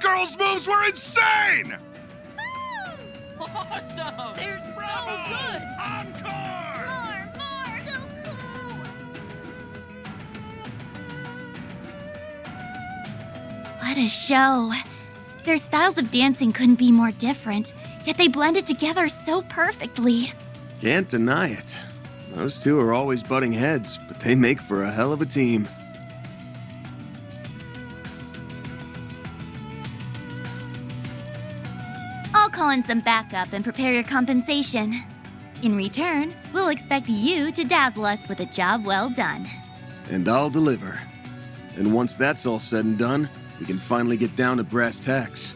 girls' moves were insane! Awesome! They're Bravo! so good! Encore! More! So cool! What a show. Their styles of dancing couldn't be more different, yet they blended together so perfectly. Can't deny it. Those two are always butting heads, but they make for a hell of a team. I'll call in some backup and prepare your compensation. In return, we'll expect you to dazzle us with a job well done. And I'll deliver. And once that's all said and done, we can finally get down to brass tacks.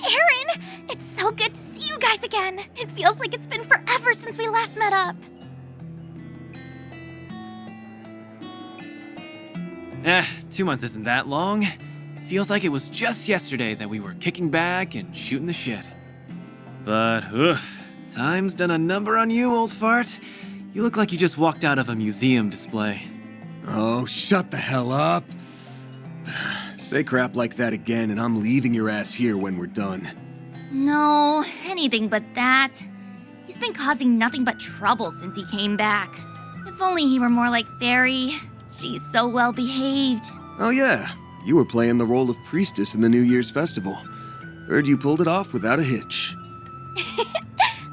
Aaron! It's so good to see you guys again. It feels like it's been forever since we last met up. 2 months isn't that long. Feels like it was just yesterday that we were kicking back and shooting the shit. But, time's done a number on you, old fart. You look like you just walked out of a museum display. Oh, shut the hell up. Say crap like that again, and I'm leaving your ass here when we're done. No, anything but that. He's been causing nothing but trouble since he came back. If only he were more like Fairy. She's so well behaved. Oh yeah, you were playing the role of priestess in the New Year's festival. Heard you pulled it off without a hitch.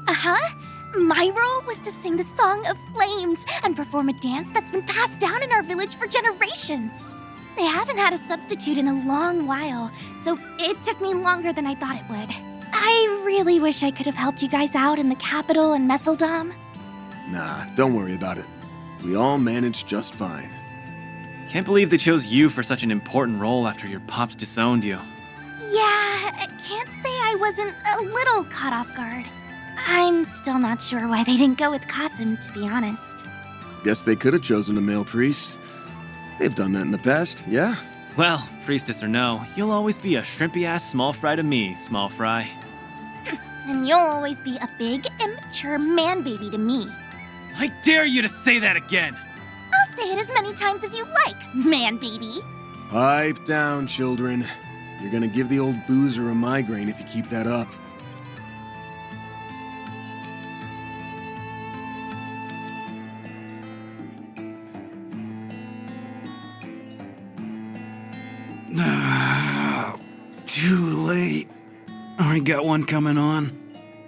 Uh-huh. My role was to sing the Song of Flames and perform a dance that's been passed down in our village for generations. They haven't had a substitute in a long while, so it took me longer than I thought it would. I really wish I could have helped you guys out in the capital and Messeldom. Nah, don't worry about it. We all managed just fine. Can't believe they chose you for such an important role after your pops disowned you. Yeah, I can't say I wasn't a little caught off guard. I'm still not sure why they didn't go with Qasim, to be honest. Guess they could have chosen a male priest. They've done that in the past, yeah? Well, priestess or no, you'll always be a shrimpy-ass small fry to me, small fry. And you'll always be a big, immature man-baby to me. I dare you to say that again! I'll say it as many times as you like, man-baby. Pipe down, children. You're gonna give the old boozer a migraine if you keep that up. Too late. Already got one coming on.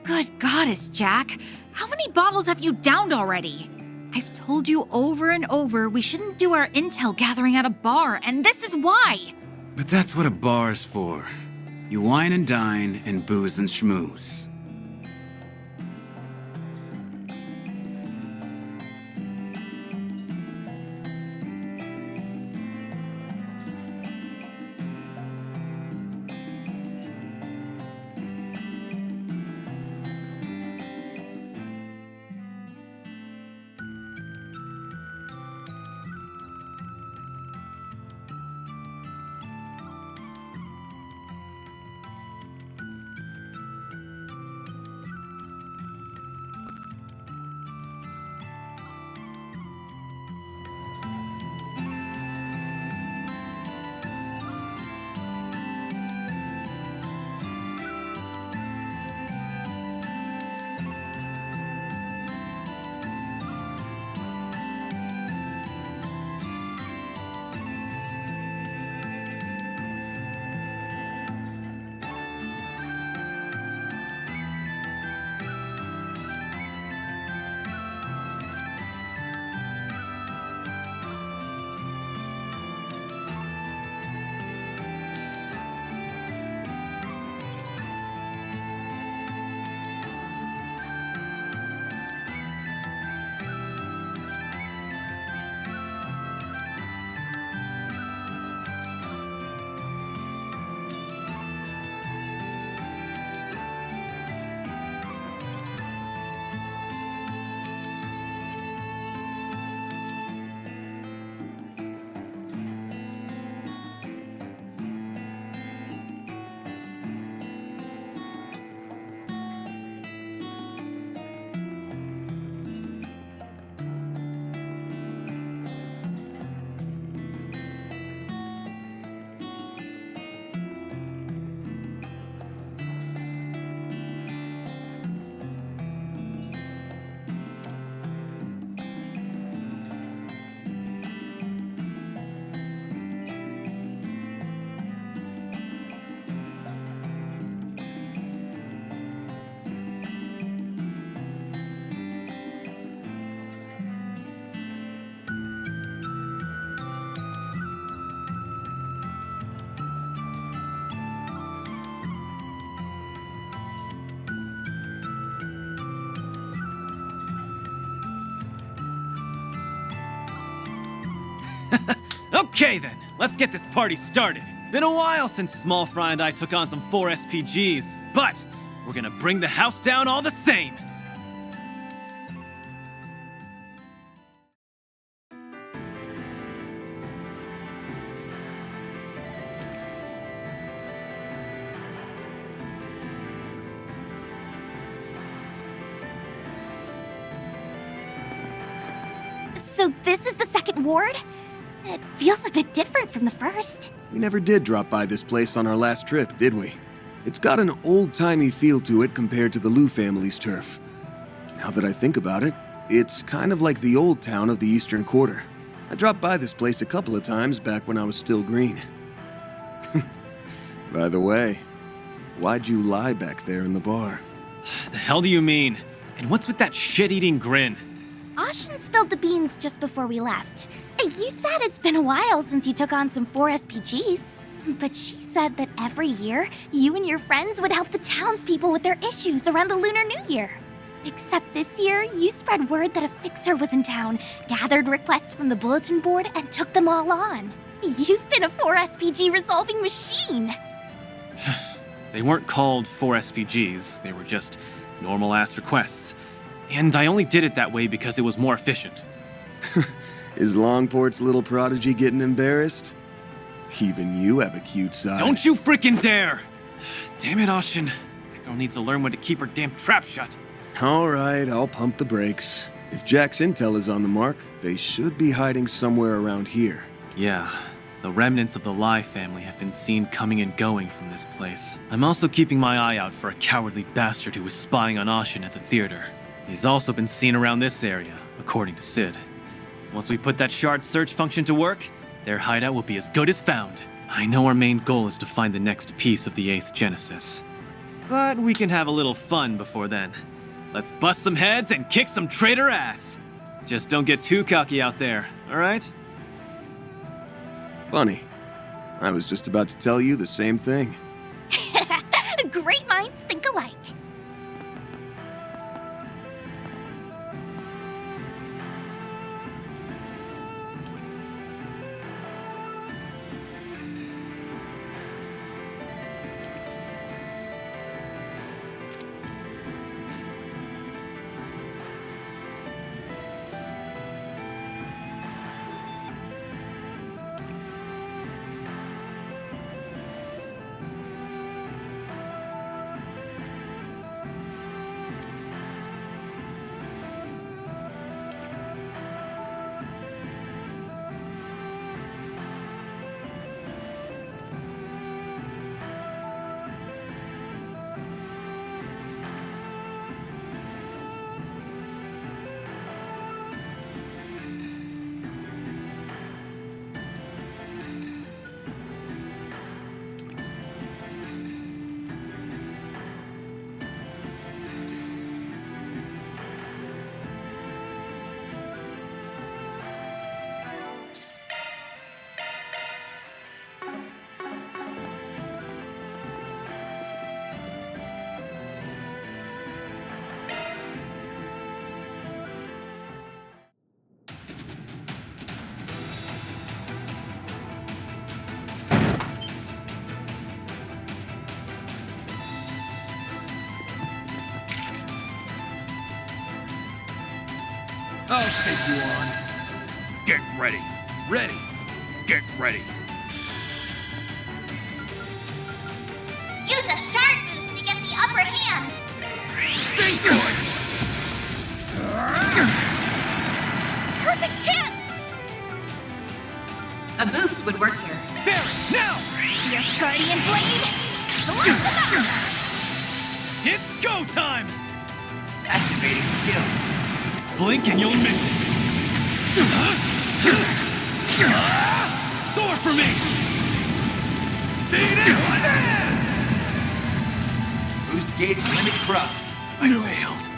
Good goddess, Jack. How many bottles have you downed already? I've told you over and over we shouldn't do our intel gathering at a bar, and this is why. But that's what a bar's for. You wine and dine and booze and schmooze. Okay then, let's get this party started. Been a while since Small Fry and I took on some 4 SPGs, but we're gonna bring the house down all the same. So this is the second ward? It feels a bit different from the first. We never did drop by this place on our last trip, did we? It's got an old-timey feel to it compared to the Liu family's turf. Now that I think about it, it's kind of like the old town of the Eastern Quarter. I dropped by this place a couple of times back when I was still green. By the way, why'd you lie back there in the bar? The hell do you mean? And what's with that shit-eating grin? Ashin spilled the beans just before we left. You said it's been a while since you took on some 4 SPGs. But she said that every year, you and your friends would help the townspeople with their issues around the Lunar New Year. Except this year, you spread word that a fixer was in town, gathered requests from the bulletin board, and took them all on. You've been a 4 SPG resolving machine. They weren't called 4 SPGs, they were just normal-ass requests. And I only did it that way because it was more efficient. Is Longport's little prodigy getting embarrassed? Even you have a cute side. Don't you freaking dare! Damn it, Ashin. That girl needs to learn when to keep her damn trap shut. All right, I'll pump the brakes. If Jack's intel is on the mark, they should be hiding somewhere around here. Yeah, the remnants of the Lai family have been seen coming and going from this place. I'm also keeping my eye out for a cowardly bastard who was spying on Ashin at the theater. He's also been seen around this area, according to Sid. Once we put that shard search function to work, their hideout will be as good as found. I know our main goal is to find the next piece of the 8th Genesis. But we can have a little fun before then. Let's bust some heads and kick some traitor ass. Just don't get too cocky out there, alright? Funny. I was just about to tell you the same thing. Great minds think alike. I'll take you on. Get ready. Ready. Get ready. Use a shard boost to get the upper hand. Stay put. Perfect chance! A boost would work here. There, now! Yes, Guardian Blade! Select them out! It's go time! Activating skill. Blink and you'll miss it. Soar for me! Beat it! Stand! Boost gauge limit crushed. I failed.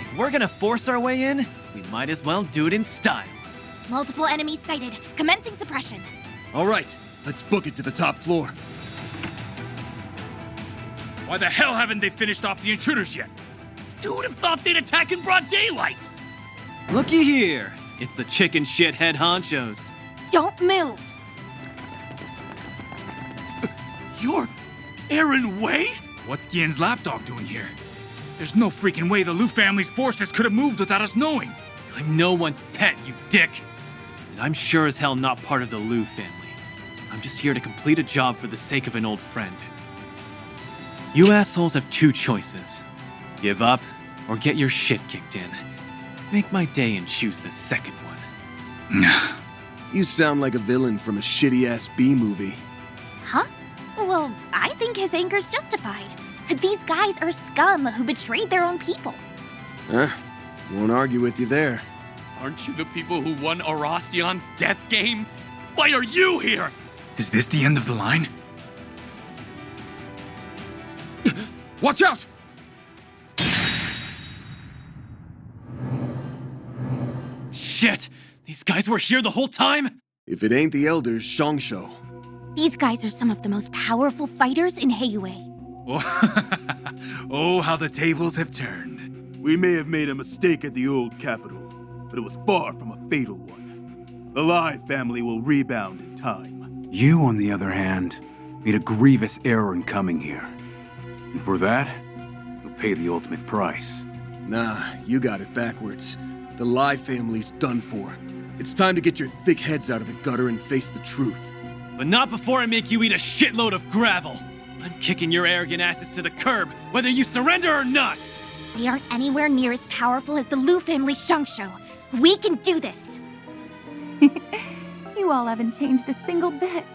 If we're gonna force our way in, we might as well do it in style. Multiple enemies sighted. Commencing suppression. All right, let's book it to the top floor. Why the hell haven't they finished off the intruders yet? Who would have thought they'd attack in broad daylight? Looky here. It's the chicken shit head honchos. Don't move. You're Aaron Wei? What's Gien's lapdog doing here? There's no freaking way the Liu family's forces could have moved without us knowing. I'm no one's pet, you dick. And I'm sure as hell not part of the Liu family. I'm just here to complete a job for the sake of an old friend. You assholes have two choices. Give up, or get your shit kicked in. Make my day and choose the second one. You sound like a villain from a shitty-ass B-movie. Huh? Well, I think his anger's justified. These guys are scum who betrayed their own people. Huh? Won't argue with you there. Aren't you the people who won Arastian's death game? Why are you here? Is this the end of the line? Watch out! Shit! These guys were here the whole time? If it ain't the elders, Shongsho. These guys are some of the most powerful fighters in HEIYUE. Oh, how the tables have turned. We may have made a mistake at the old capital, but it was far from a fatal one. The Lai family will rebound in time. You, on the other hand, made a grievous error in coming here. And for that, you'll pay the ultimate price. Nah, you got it backwards. The Lai family's done for. It's time to get your thick heads out of the gutter and face the truth. But not before I make you eat a shitload of gravel. I'm kicking your arrogant asses to the curb, whether you surrender or not! They aren't anywhere near as powerful as the Liu family Shongsho. We can do this! You all haven't changed a single bit.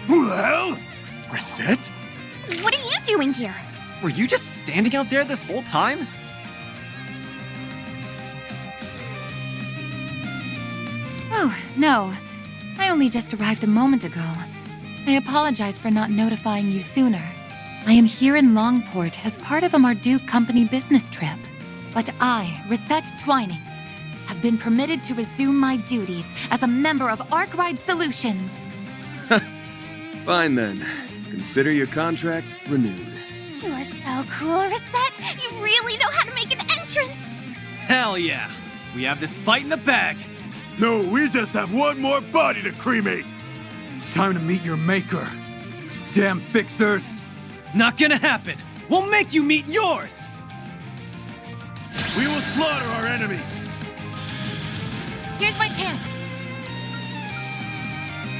Who the hell? Reset? What are you doing here? Were you just standing out there this whole time? Oh, no. I only just arrived a moment ago. I apologize for not notifying you sooner. I am here in Longport as part of a Marduk company business trip. But I, Reset Twinings, have been permitted to resume my duties as a member of Arkwide Solutions. Fine then. Consider your contract renewed. You are so cool, Reset. You really know how to make an entrance. Hell yeah! We have this fight in the bag! No, we just have one more body to cremate. It's time to meet your maker. Damn fixers! Not gonna happen! We'll make you meet yours! We will slaughter our enemies. Here's my chance.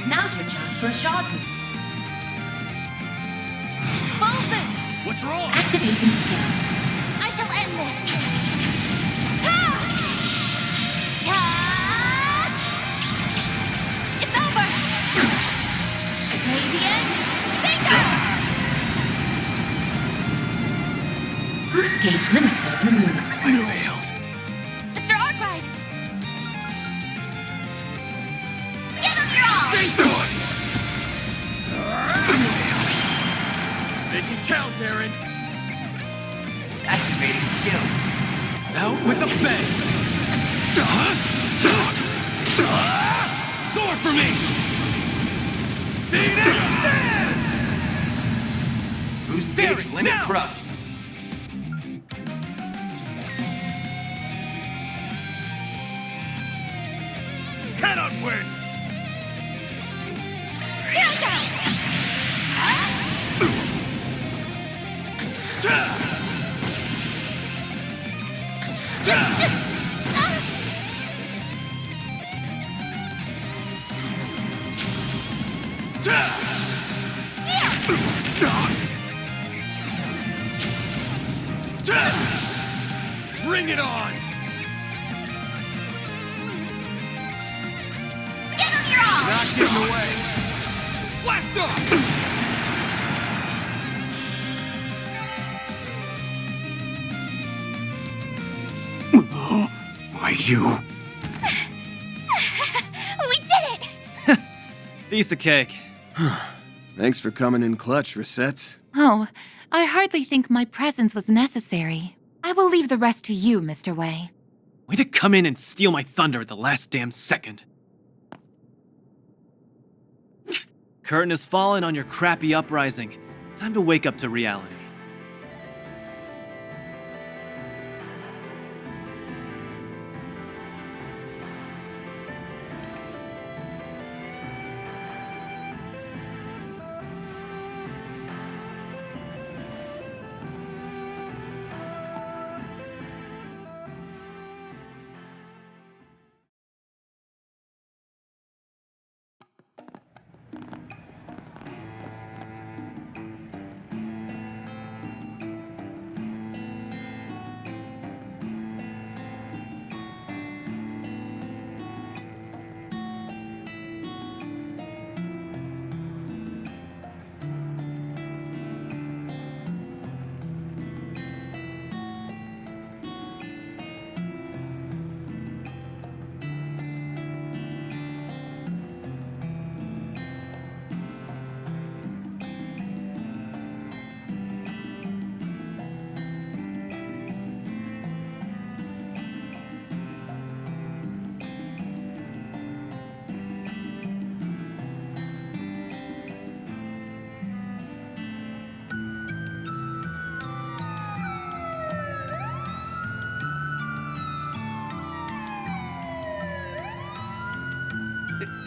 Now's your chance for a shot boost. Full boost! What's wrong? Activating skill. I shall end this. Ha! Ha! It's over! Radiant Stinger! Boost gauge limiter removed. I failed. Mr. Arkwright! Give them your all! Make it count, Aaron. Activating skill. Out with a bang! Sword for me! Phoenix Dance! Boost Barry, gauge limit now! crushed. Cannot win. Bring it on! Give them your all! Not getting away. Blast off! 1 You. We did it! Piece of cake. Thanks for coming in clutch, Reset. Oh, I hardly think my presence was necessary. I will leave the rest to you, Mr. Wei. Way to come in and steal my thunder at the last damn second. Curtain has fallen on your crappy uprising. Time to wake up to reality.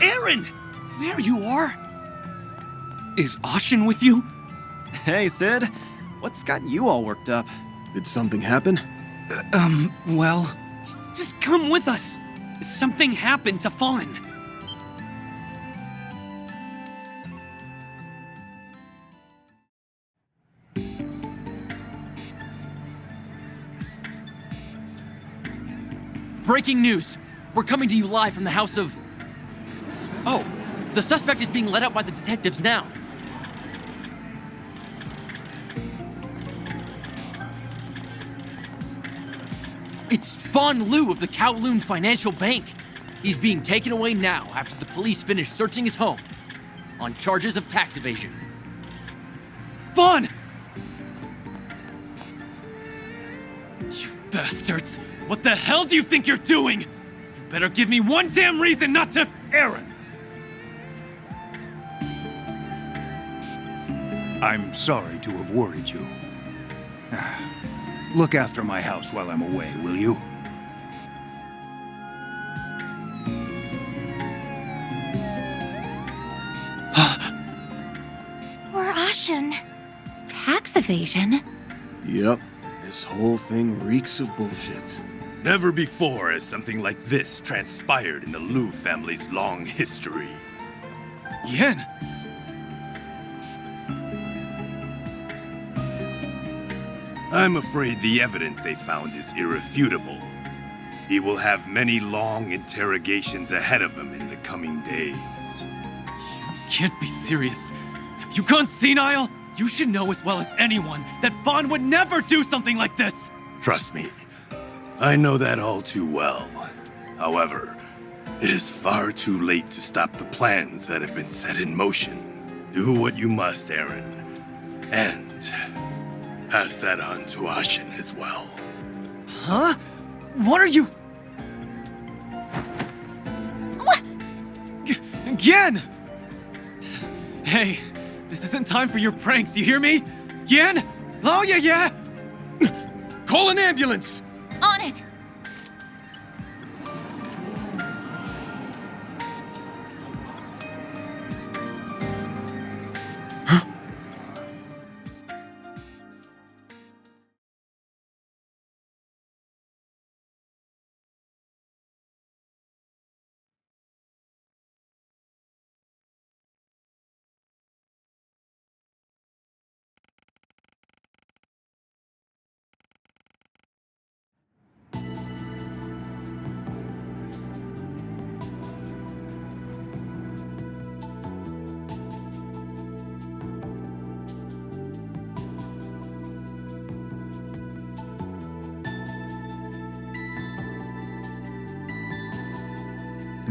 Aaron! There you are! Is Ashen with you? Hey, Sid. What's got you all worked up? Did something happen? Well... Just come with us! Something happened to Fawn. Breaking news! We're coming to you live from the house of... Oh, the suspect is being led out by the detectives now. It's Fawn Liu of the Kowloon Financial Bank. He's being taken away now after the police finish searching his home on charges of tax evasion. Fawn! You bastards! What the hell do you think you're doing? You better give me one damn reason not to... Aaron! I'm sorry to have worried you. Look after my house while I'm away, will you? We're Ashen. Tax evasion? Yep. This whole thing reeks of bullshit. Never before has something like this transpired in the Liu family's long history. Yen! I'm afraid the evidence they found is irrefutable. He will have many long interrogations ahead of him in the coming days. You can't be serious. Have you gone senile? You should know as well as anyone that Fawn would never do something like this! Trust me, I know that all too well. However, it is far too late to stop the plans that have been set in motion. Do what you must, Aaron. And pass that on to Ashen as well. Huh? What are you... What? Yen! Hey, this isn't time for your pranks, you hear me? Yen? Oh, yeah! Call an ambulance! On it!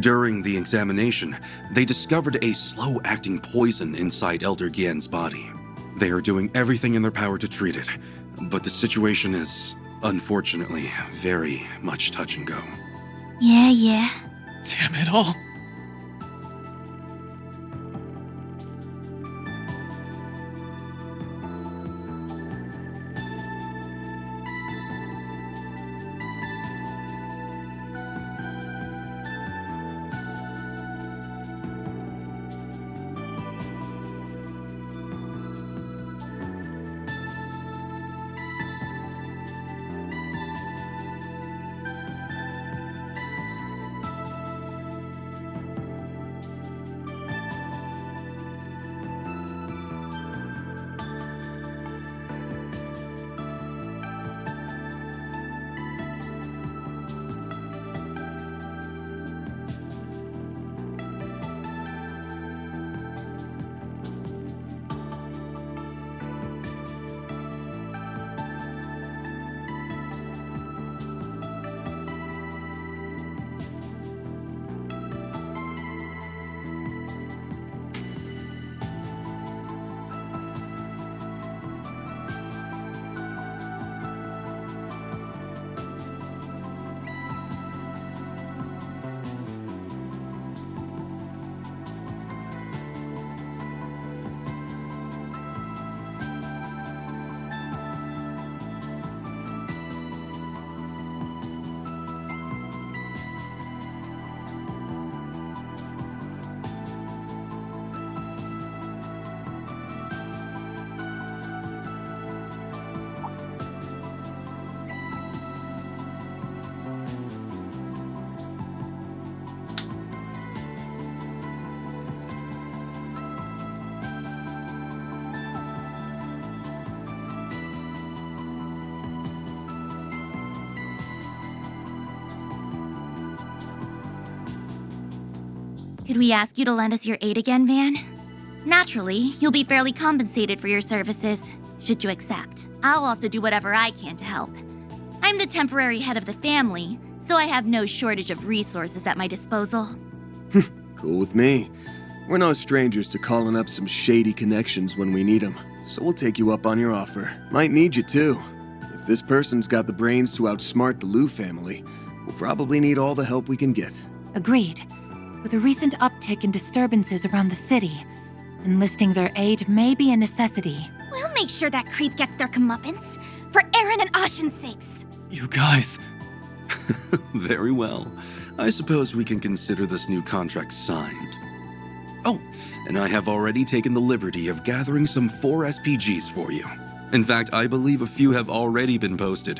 During the examination, they discovered a slow-acting poison inside Elder Gien's body. They are doing everything in their power to treat it, but the situation is, unfortunately, very much touch and go. Yeah. Damn it all. Could we ask you to lend us your aid again, Van? Naturally, you'll be fairly compensated for your services, should you accept. I'll also do whatever I can to help. I'm the temporary head of the family, so I have no shortage of resources at my disposal. Cool with me. We're no strangers to calling up some shady connections when we need them, so we'll take you up on your offer. Might need you too. If this person's got the brains to outsmart the Liu family, we'll probably need all the help we can get. Agreed. With a recent uptick in disturbances around the city, enlisting their aid may be a necessity. We'll make sure that creep gets their comeuppance, for Aaron and Ashen's sakes. You guys. Very well. I suppose we can consider this new contract signed. Oh, and I have already taken the liberty of gathering some 4 SPGs for you. In fact, I believe a few have already been posted.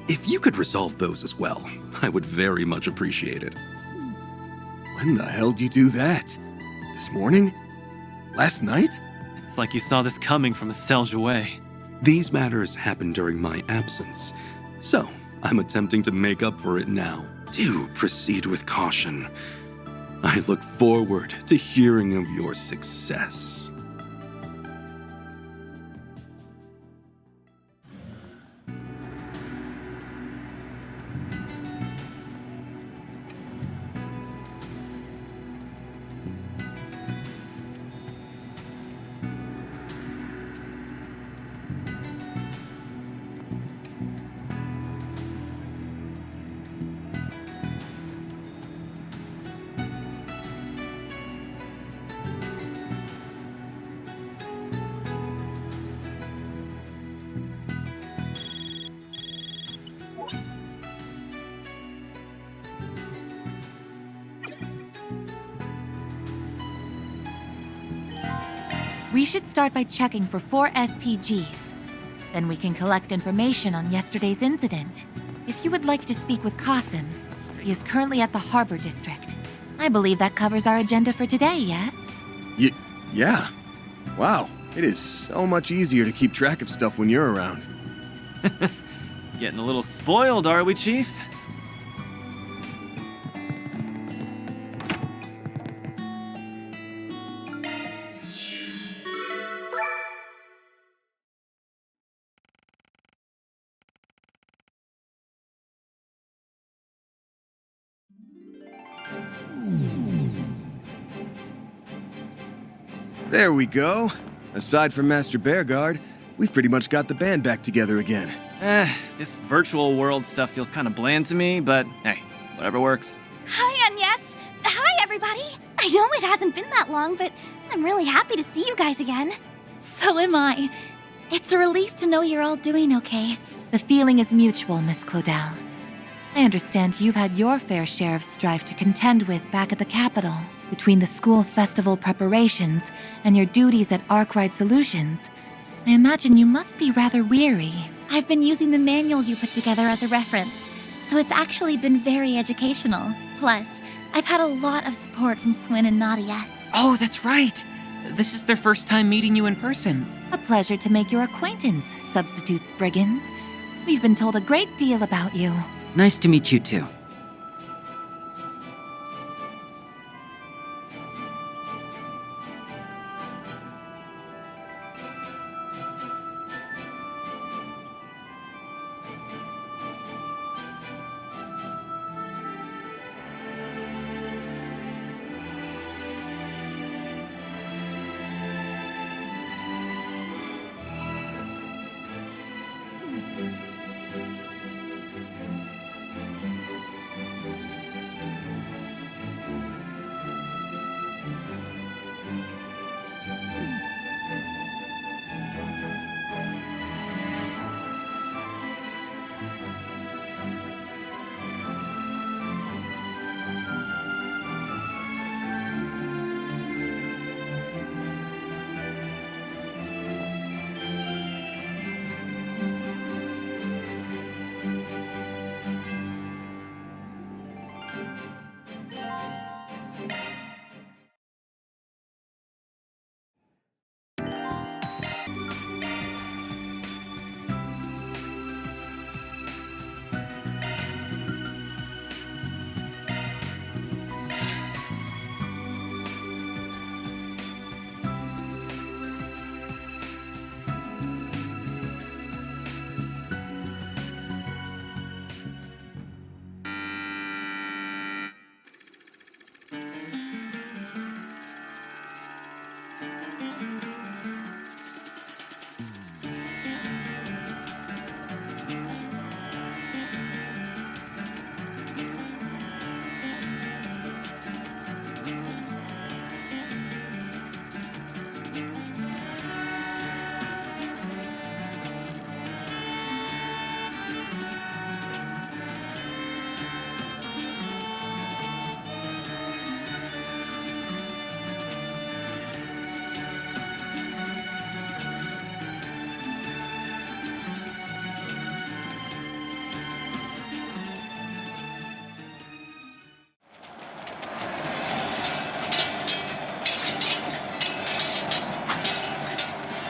If you could resolve those as well, I would very much appreciate it. When the hell did you do that? This morning? Last night? It's like you saw this coming from a Selge away. These matters happened during my absence, so I'm attempting to make up for it now. Do proceed with caution. I look forward to hearing of your success. We should start by checking for 4 SPGs. Then we can collect information on yesterday's incident. If you would like to speak with Qasim, he is currently at the Harbor District. I believe that covers our agenda for today, yes? Yeah. Wow, it is so much easier to keep track of stuff when you're around. Getting a little spoiled, are we, Chief? There we go. Aside from Master Bearguard, we've pretty much got the band back together again. This virtual world stuff feels kind of bland to me, but hey, whatever works. Hi, Agnes. Hi, everybody. I know it hasn't been that long, but I'm really happy to see you guys again. So am I. It's a relief to know you're all doing okay. The feeling is mutual, Miss Claudel. I understand you've had your fair share of strife to contend with back at the capital, between the school festival preparations and your duties at Arkwright Solutions. I imagine you must be rather weary. I've been using the manual you put together as a reference, so it's actually been very educational. Plus, I've had a lot of support from Swin and Nadia. Oh, that's right. This is their first time meeting you in person. A pleasure to make your acquaintance, Substitutes Brigands. We've been told a great deal about you. Nice to meet you too.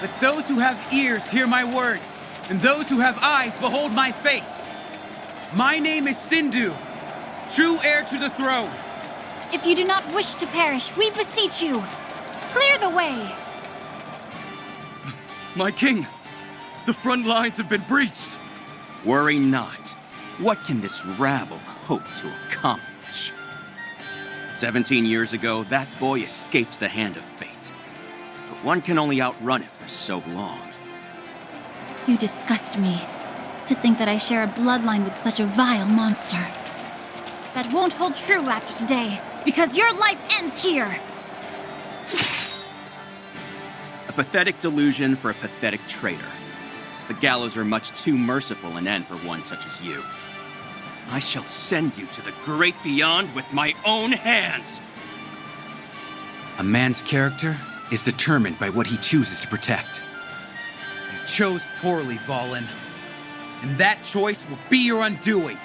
Let those who have ears hear my words, and those who have eyes behold my face. My name is Sindhu, true heir to the throne. If you do not wish to perish, we beseech you, clear the way. My king, the front lines have been breached. Worry not. What can this rabble hope to accomplish? 17 years ago, that boy escaped the hand of fate. But one can only outrun it for so long. You disgust me. To think that I share a bloodline with such a vile monster. That won't hold true after today, because your life ends here! A pathetic delusion for a pathetic traitor. The gallows are much too merciful an end for one such as you. I shall send you to the great beyond with my own hands! A man's character is determined by what he chooses to protect. You chose poorly, Valen. And that choice will be your undoing.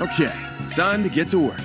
Okay, time to get to work.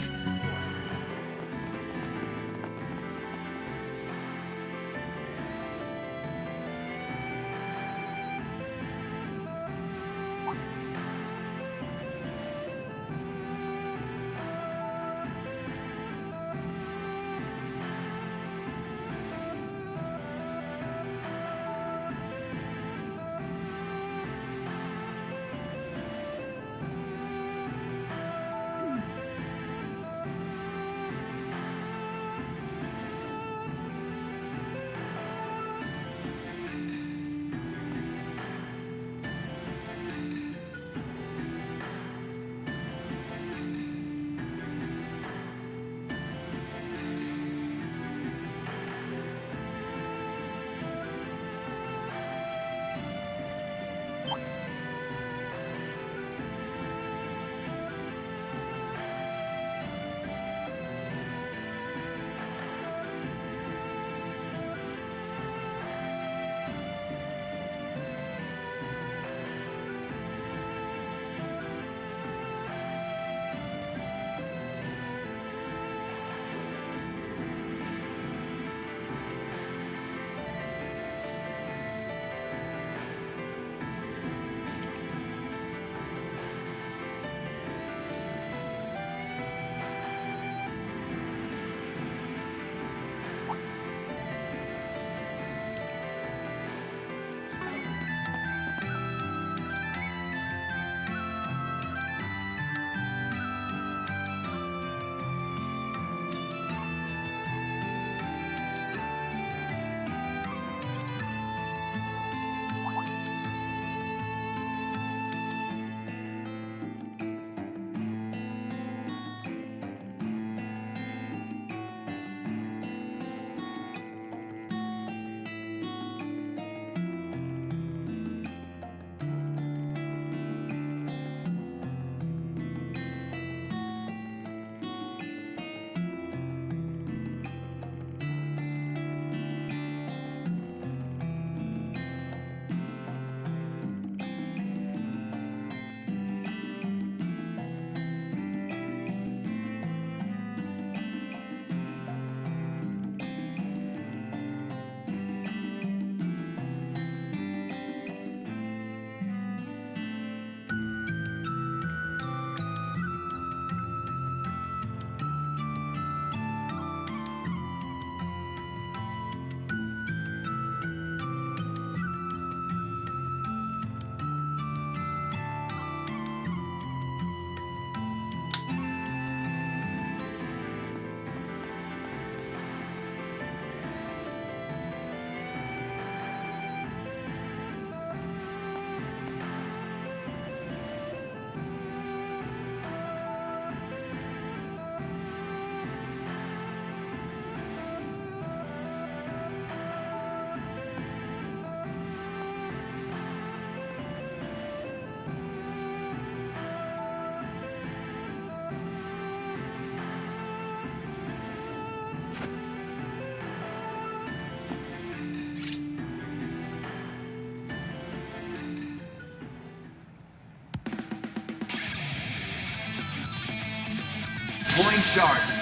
Deploying shards.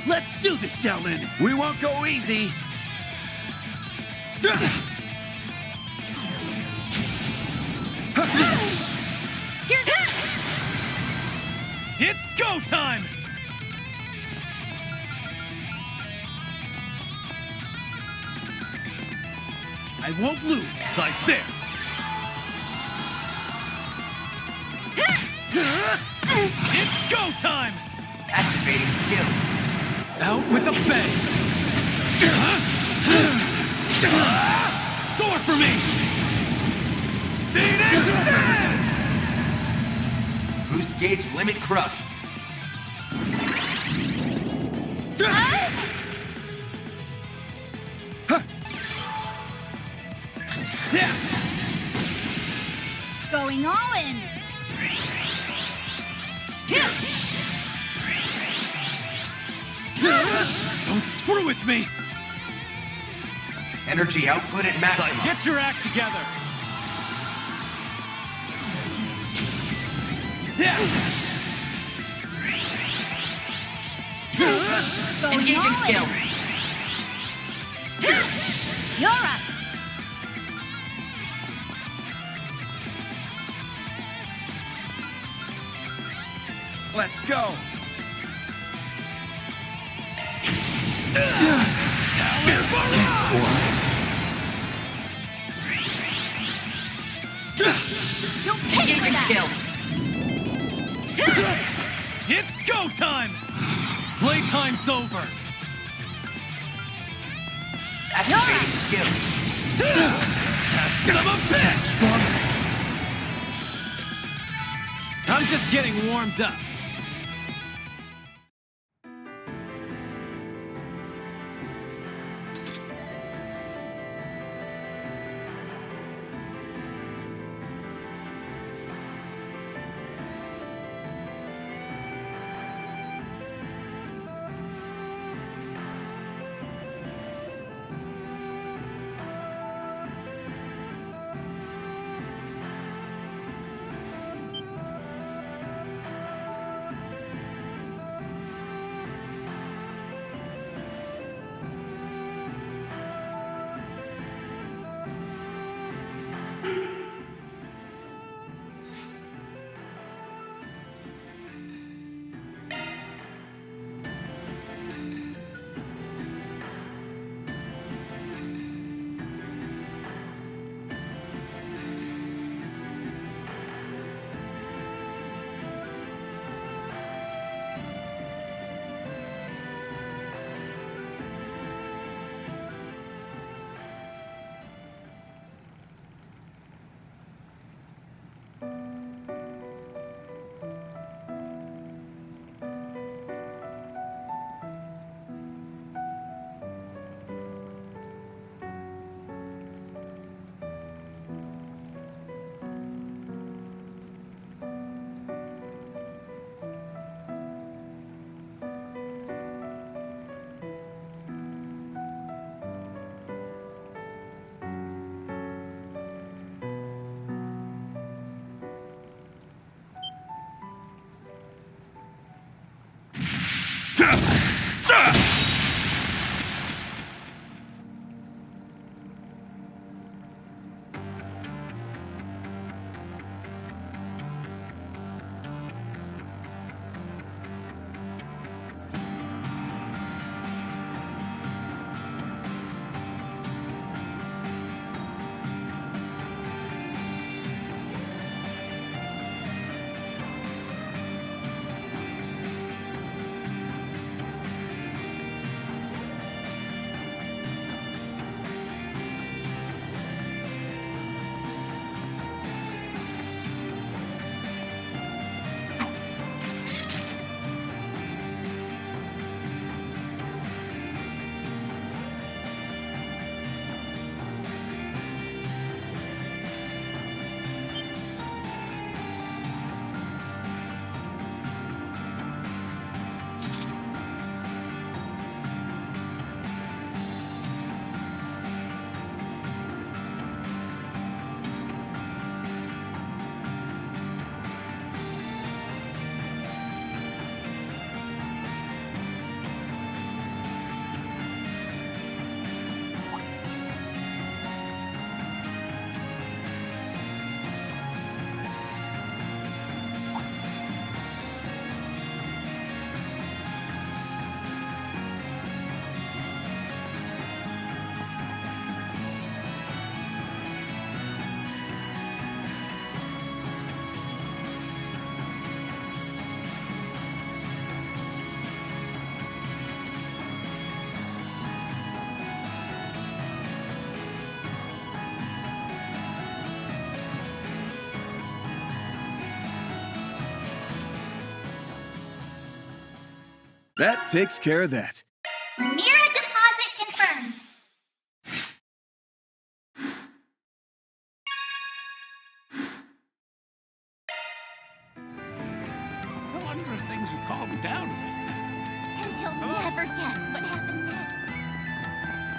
Let's do this, gentlemen! We won't go easy! Here's it! It's go time! I won't lose! Right there! It's go time! Activating skill. Out with a bang! Soar for me! Phoenix Dance! Boost gauge limit crushed. Going all in. Don't screw with me! Energy output at maximum. Get your act together! Engaging skill. You're up. Let's go! Engaging skill. It's go time! Playtime's over! Activating skill. Some of this! I'm just getting warmed up. That takes care of that. Mira deposit confirmed. I wonder if things have calmed down a bit now. And you'll never guess what happened next.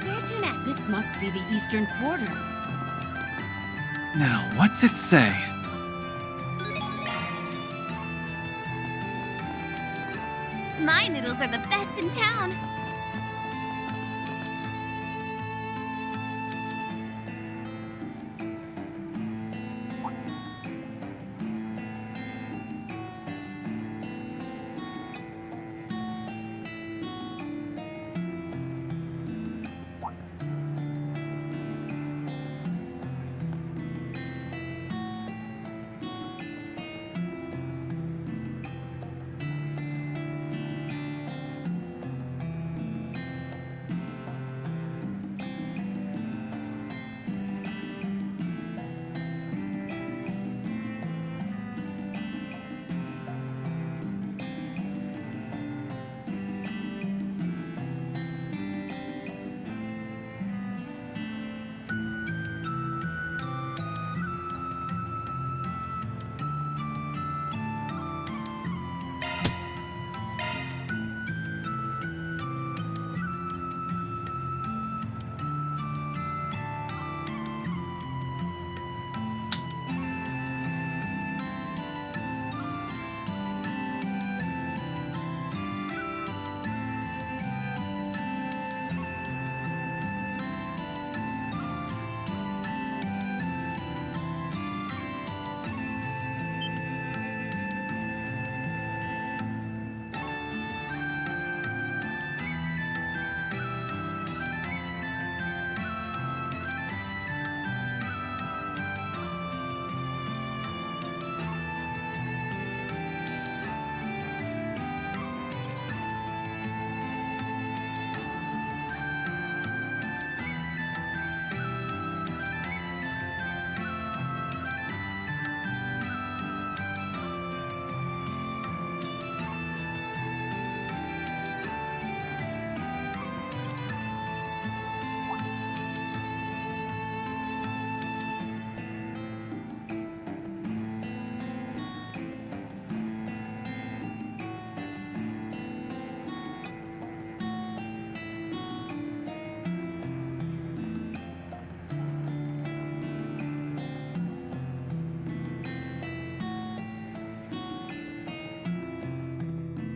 Where's he now? This must be the Eastern Quarter. Now, what's it say? My noodles are the best in town.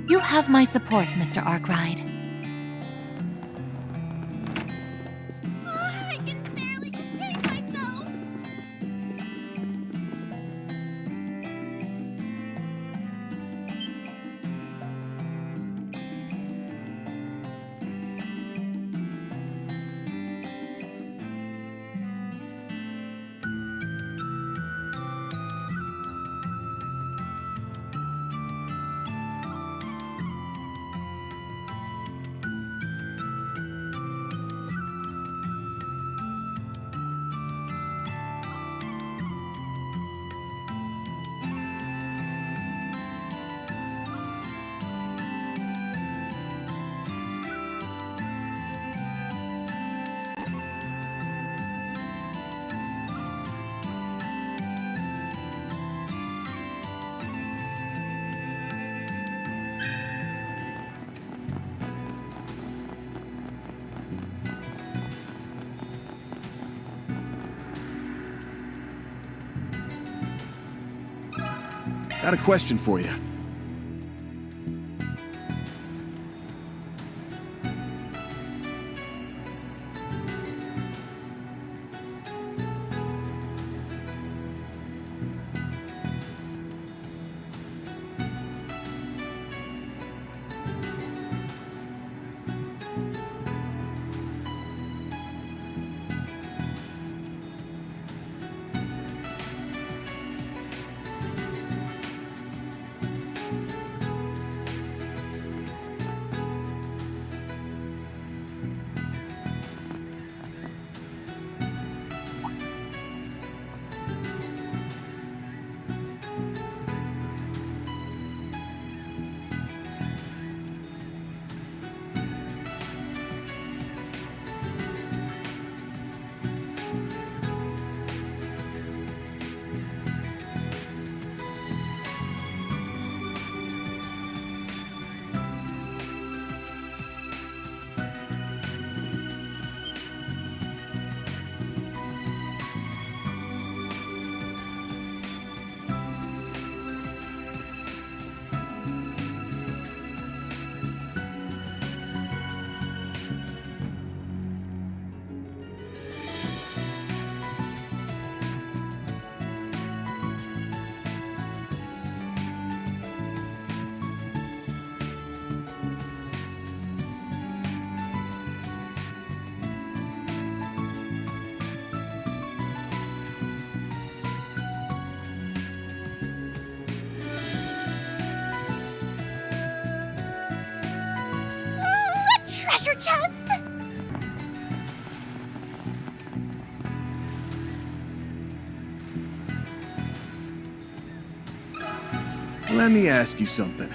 You have my support, Mr. Arkwright. I can barely contain myself. Got a question for you. Let me ask you something.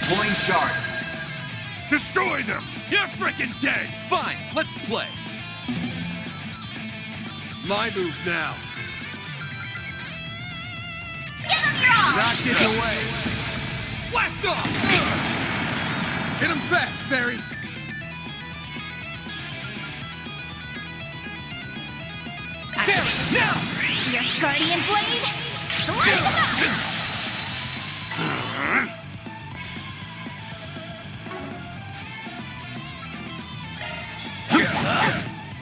Deploying shards. Destroy them! You're freaking dead! Fine, let's play. My move now. Give them your all! Not getting away. Blast off! Hit him fast, Fairy. Yes, Guardian Blade! Slice him up!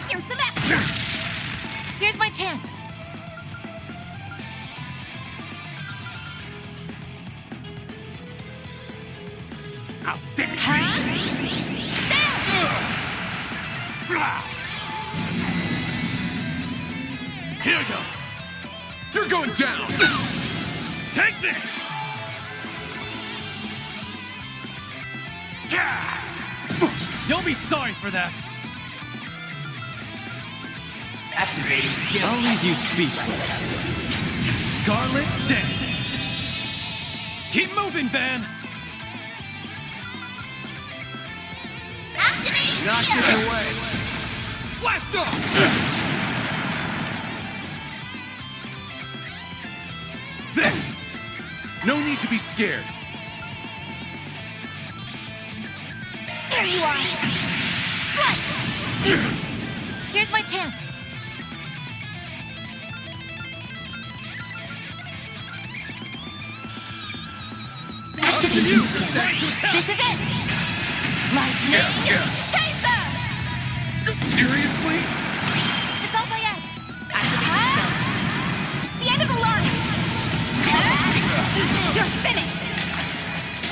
Here's the map! Here's my chance. I'll finish Here goes. You're going down. Take this. You'll be sorry for that. Activating skill. I'll leave you speechless. Scarlet Dance. Keep moving, Van. Activating Knock skill! this away. Blast off. There. No need to be scared. There you are! Here's my chance. Activating skill! This is it! Lightning Chaser! Seriously? It's all my end. It's the end of the line! You're finished!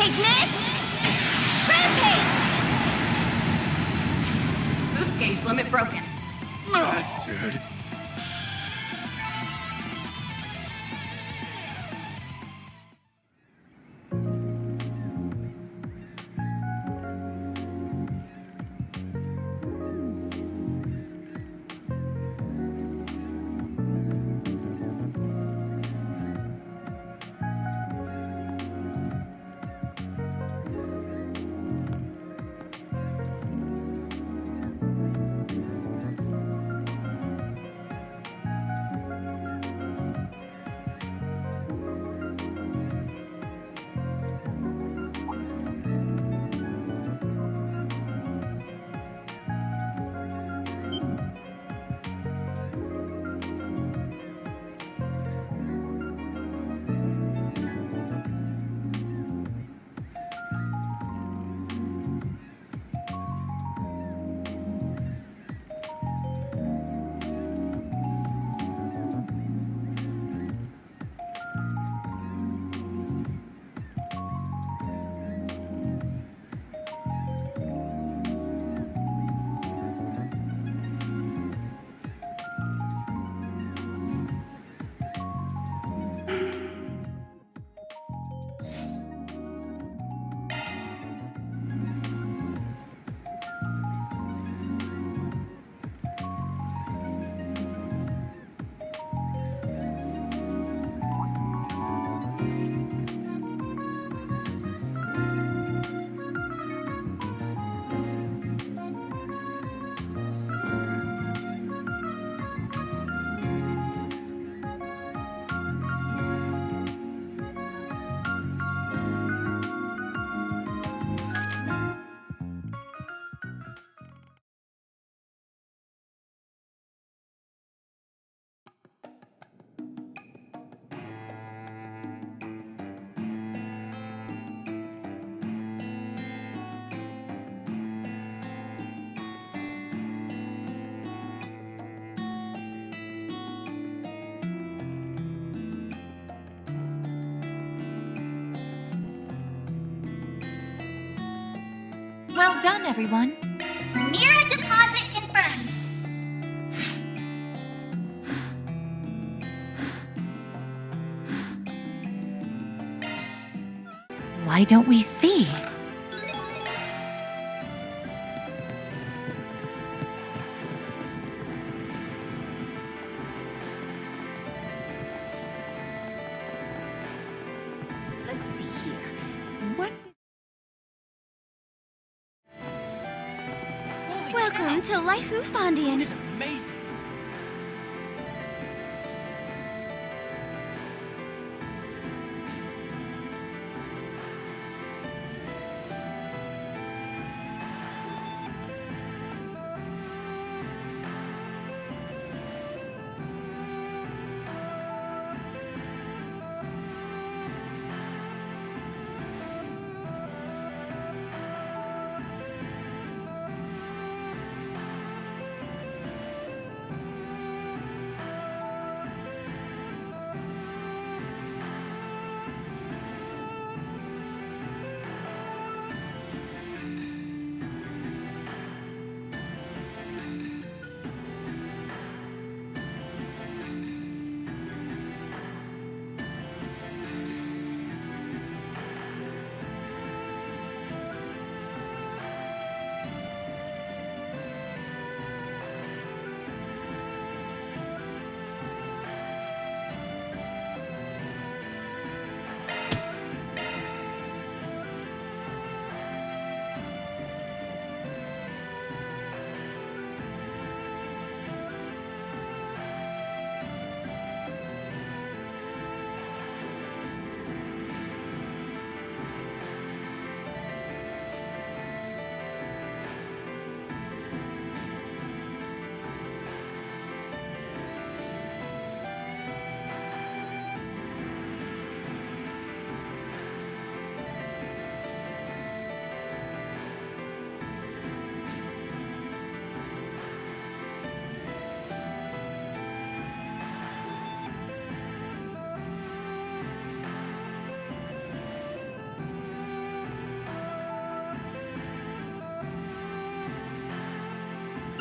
Ignis! Rampage! Boost gauge limit broken. Bastard. Well done, everyone. Mira deposit confirmed. Why don't we see? Let's see here. What? Welcome to Laifu Fondian. It's amazing.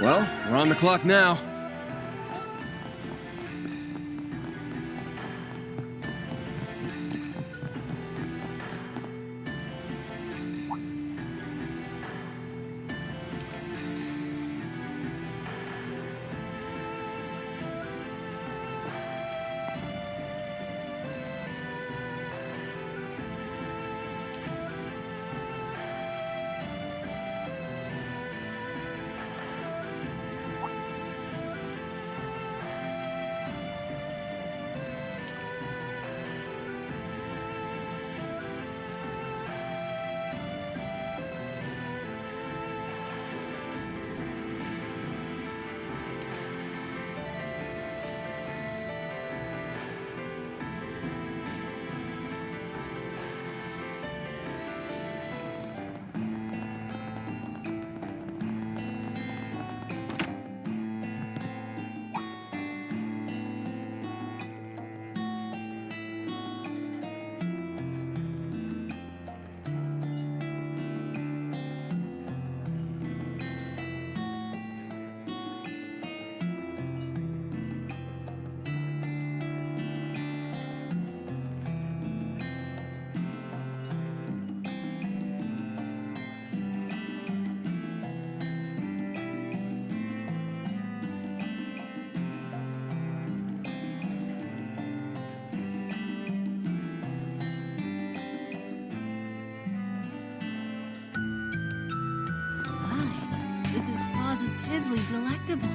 Well, we're on the clock now. This is positively delectable.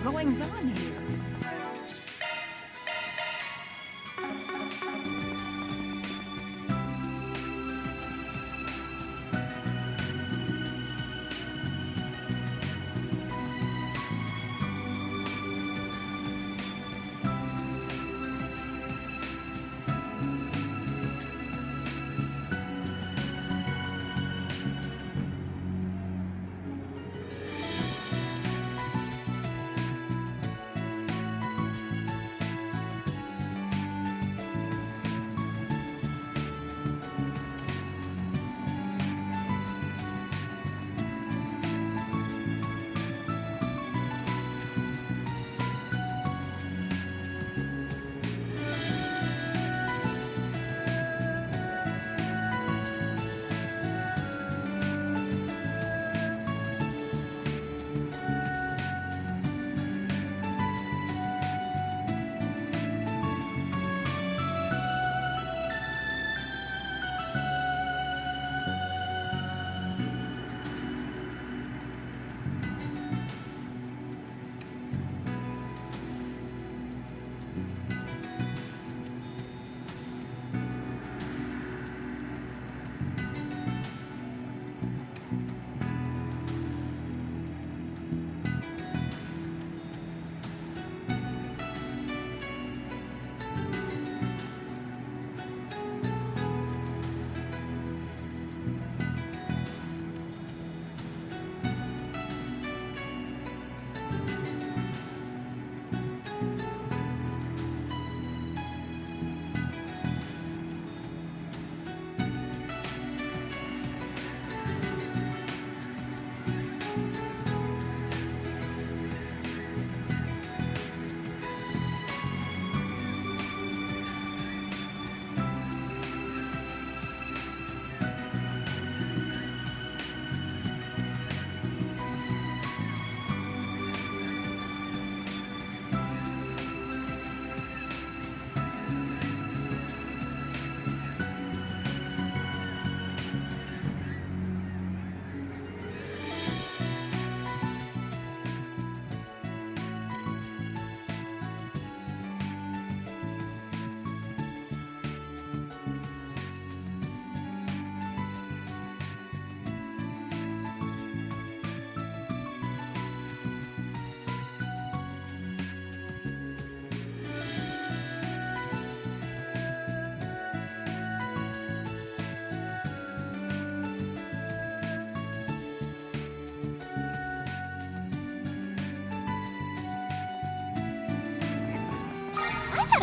Goings on here.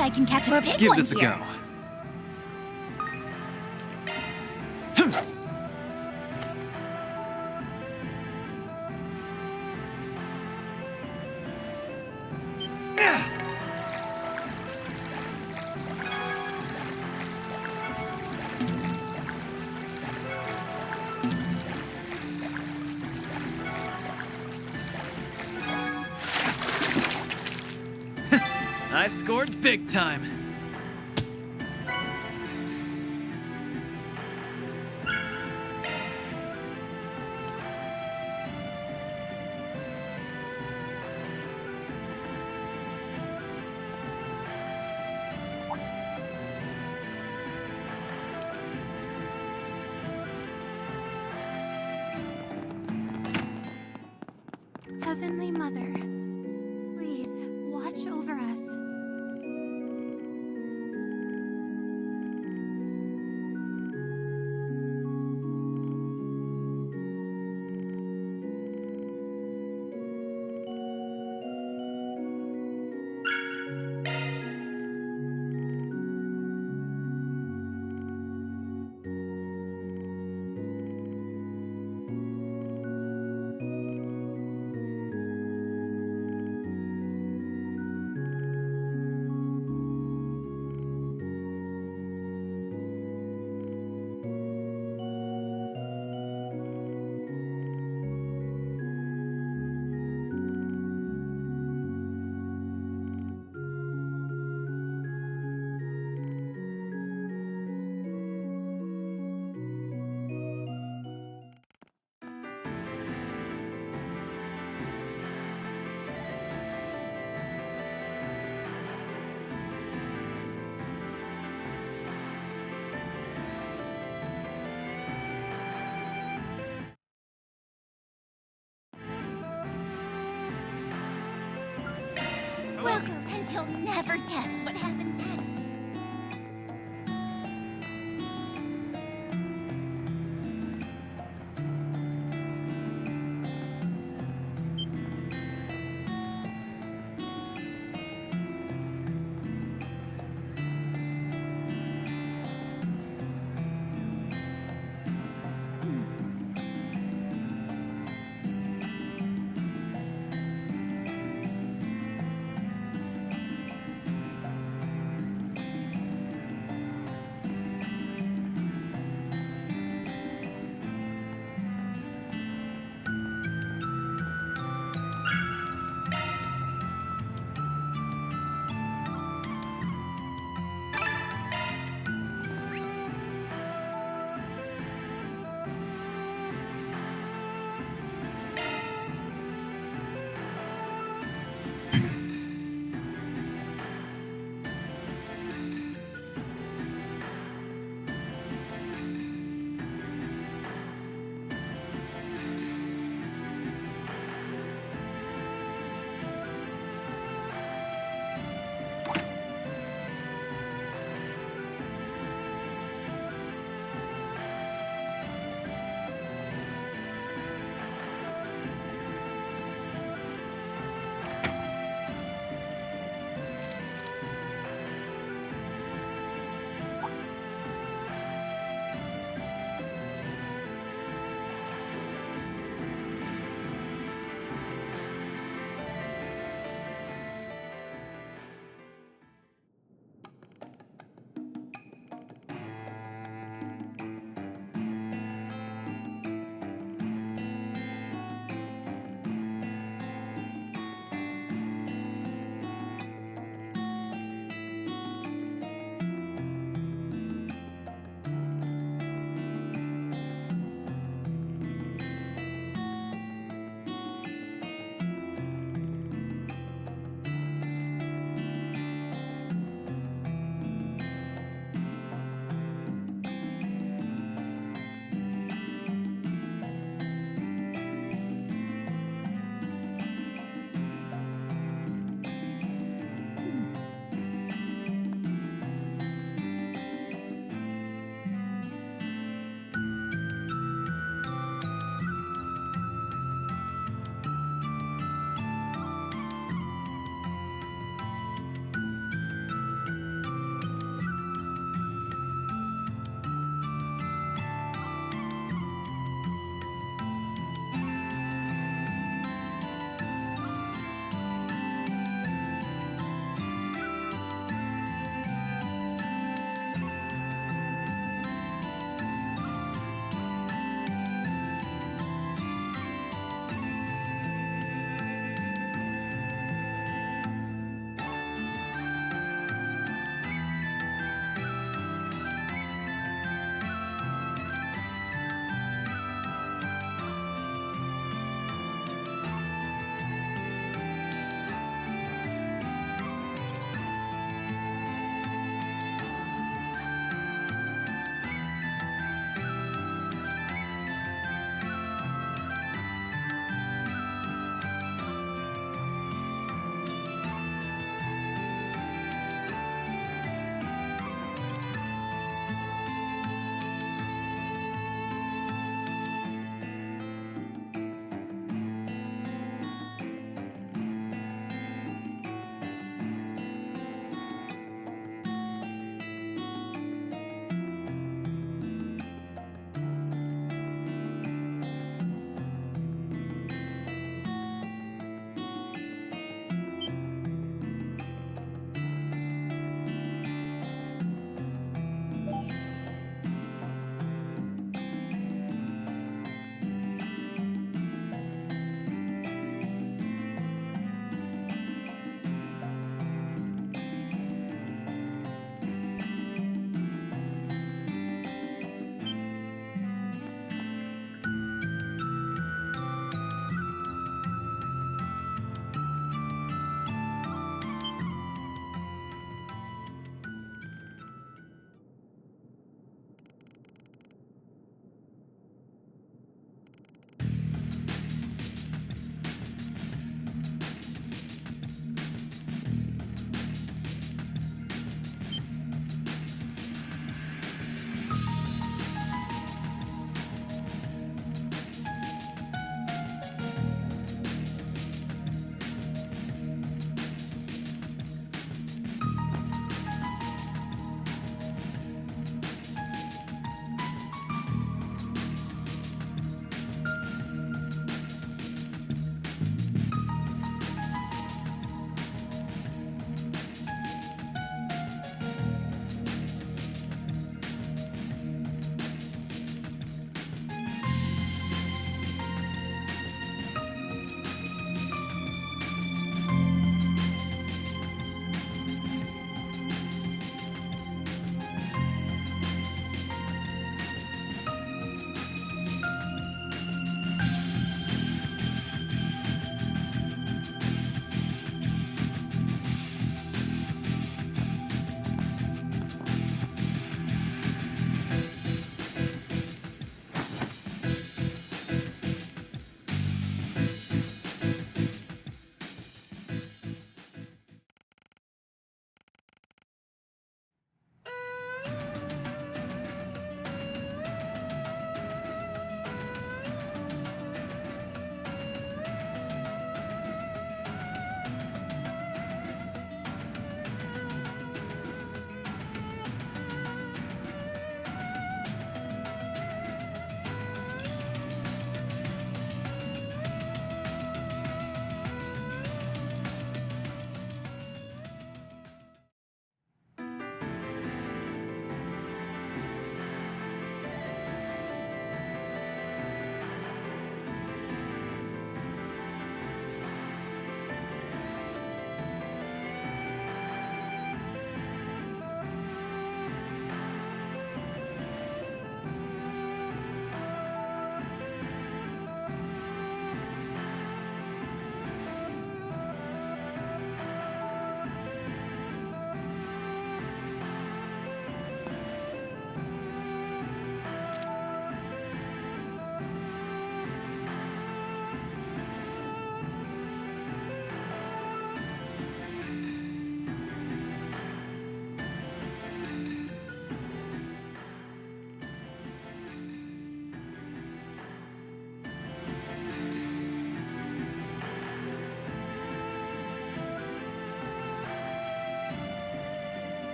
bet I can catch a Let's big give one this a here. go. I scored big time. Heavenly Mother, please watch over us. Welcome, and you'll never guess what happened next.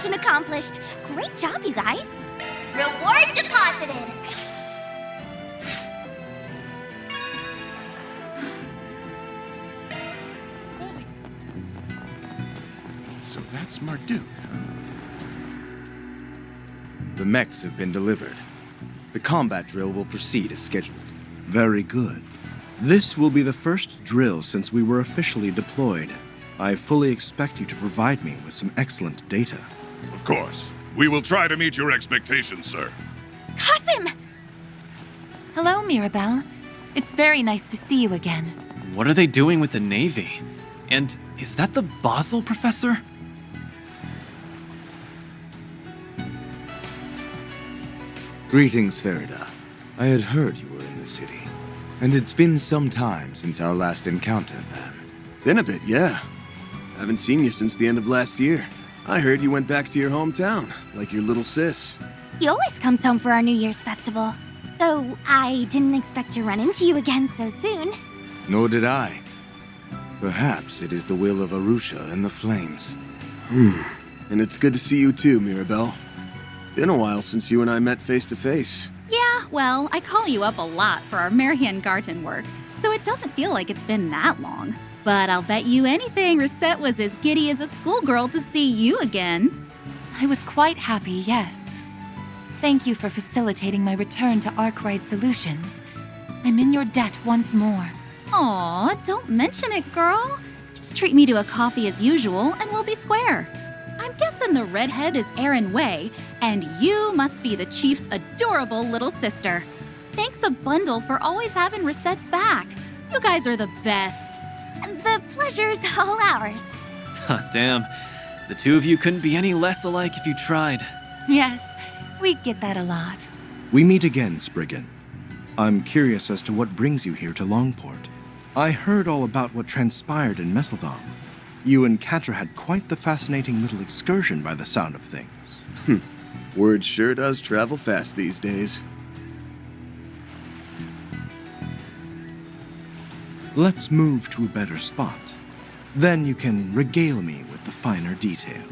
Mission accomplished. Great job, you guys. Reward deposited. So that's Marduk, huh? The mechs have been delivered. The combat drill will proceed as scheduled. Very good. This will be the first drill since we were officially deployed. I fully expect you to provide me with some excellent data. Of course. We will try to meet your expectations, sir. Kasim! Hello, Mirabelle. It's very nice to see you again. What are they doing with the Navy? And is that the Basel professor? Greetings, Farida. I had heard you were in the city. And it's been some time since our last encounter, Van. Been a bit, yeah. Haven't seen you since the end of last year. I heard you went back to your hometown, like your little sis. He always comes home for our New Year's festival. Though I didn't expect to run into you again so soon. Nor did I. Perhaps it is the will of Arusha and the flames. And it's good to see you too, Mirabelle. Been a while since you and I met face to face. Yeah, well, I call you up a lot for our Marian Garten work, so it doesn't feel like it's been that long. But I'll bet you anything Rosette was as giddy as a schoolgirl to see you again. I was quite happy, yes. Thank you for facilitating my return to Arkwright Solutions. I'm in your debt once more. Aw, don't mention it, girl. Just treat me to a coffee as usual, and we'll be square. I'm guessing the redhead is Erin Way, and you must be the chief's adorable little sister. Thanks a bundle for always having Rosette's back. You guys are the best. The pleasure's all ours. Damn. The two of you couldn't be any less alike if you tried. Yes, we get that a lot. We meet again, Spriggan. I'm curious as to what brings you here to Longport. I heard all about what transpired in Messeldom. You and Katra had quite the fascinating little excursion by the sound of things. Word sure does travel fast these days. Let's move to a better spot. Then you can regale me with the finer details.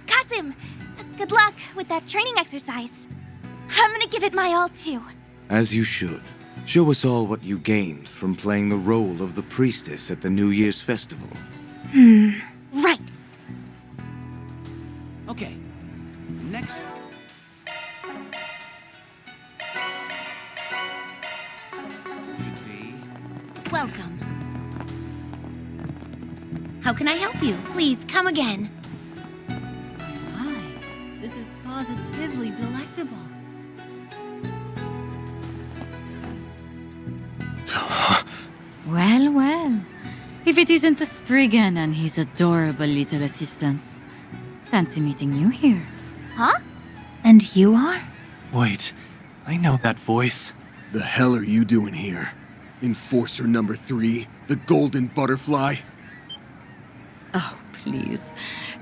Kasim, good luck with that training exercise. I'm gonna give it my all, too. As you should. Show us all what you gained from playing the role of the priestess at the New Year's festival. Right. Okay. Next. Should be. Welcome. How can I help you? Please, come again. My, this is positively delectable. if it isn't the Spriggan and his adorable little assistants. Fancy meeting you here. Huh? And you are? Wait, I know that voice. The hell are you doing here? Enforcer number 3, the golden butterfly? Oh, please.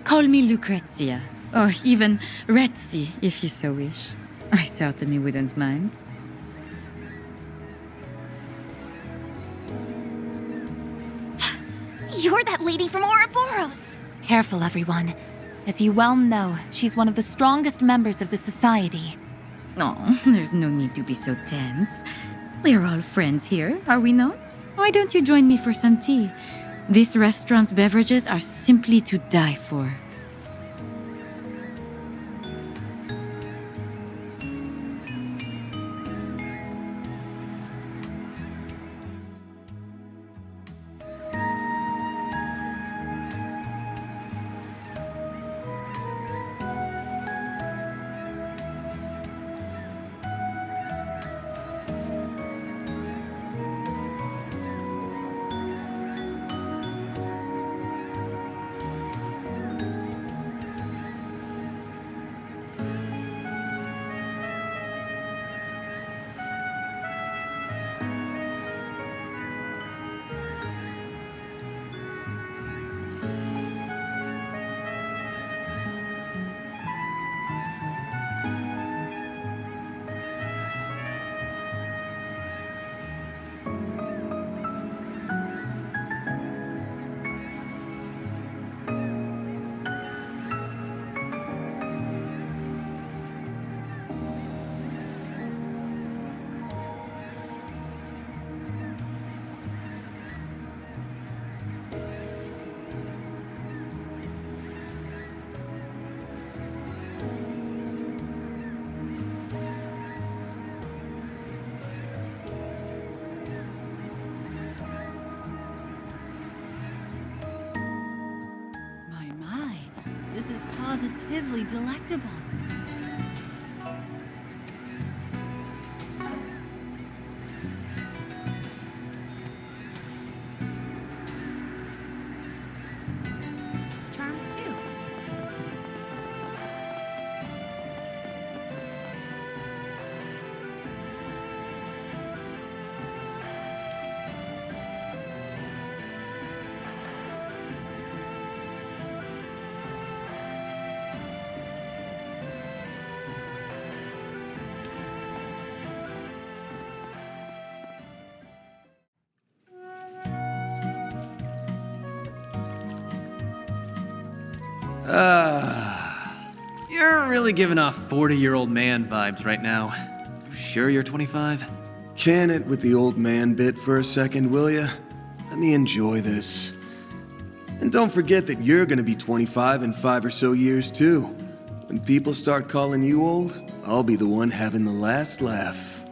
Call me Lucrezia, or even Retzi, if you so wish. I certainly wouldn't mind. You're that lady from Ouroboros! Careful, everyone. As you well know, she's one of the strongest members of the society. Oh, there's no need to be so tense. We're all friends here, are we not? Why don't you join me for some tea? This restaurant's beverages are simply to die for. This is positively delectable. It's charms too. You're really giving off 40-year-old man vibes right now. You sure you're 25? Can it with the old man bit for a second, will ya? Let me enjoy this. And don't forget that you're gonna be 25 in 5 or so years too. When people start calling you old, I'll be the one having the last laugh.